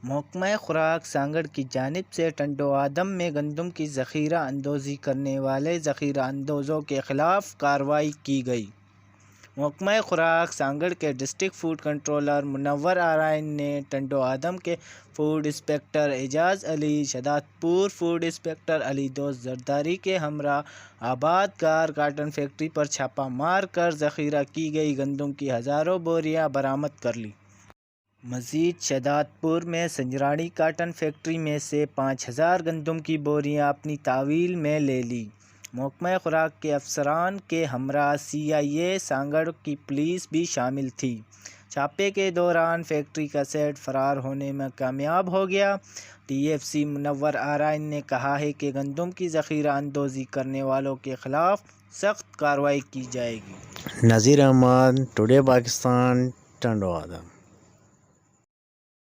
محکمہ خوراک سانگڑ کی جانب سے ٹنڈو آدم میں گندم کی ذخیرہ اندوزی کرنے والے ذخیرہ اندوزوں کے خلاف کارروائی کی گئی۔ محکمہ خوراک سانگڑ کے ڈسٹرکٹ فوڈ کنٹرولر منور آرائن نے ٹنڈو آدم کے فوڈ انسپکٹر اعجاز علی، شادت پور فوڈ انسپکٹر علی دوست زرداری کے ہمراہ آباد کار کاٹن فیکٹری پر چھاپہ مار کر ذخیرہ کی گئی گندم کی ہزاروں بوریاں برآمد کر لیں۔ مزید شادت پور میں سنجرانی کاٹن فیکٹری میں سے 5000 گندم کی بوریاں اپنی تحویل میں لے لیں۔ محکمہ خوراک کے افسران کے ہمراہ CIA سانگڑ کی پولیس بھی شامل تھی۔ چھاپے کے دوران فیکٹری کا سیٹ فرار ہونے میں کامیاب ہو گیا۔ DFC منور آرائن نے کہا ہے کہ گندم کی ذخیرہ اندوزی کرنے والوں کے خلاف سخت کارروائی کی جائے گی۔ نذیر احمد، ٹوڈے پاکستان، ٹنڈو آدم۔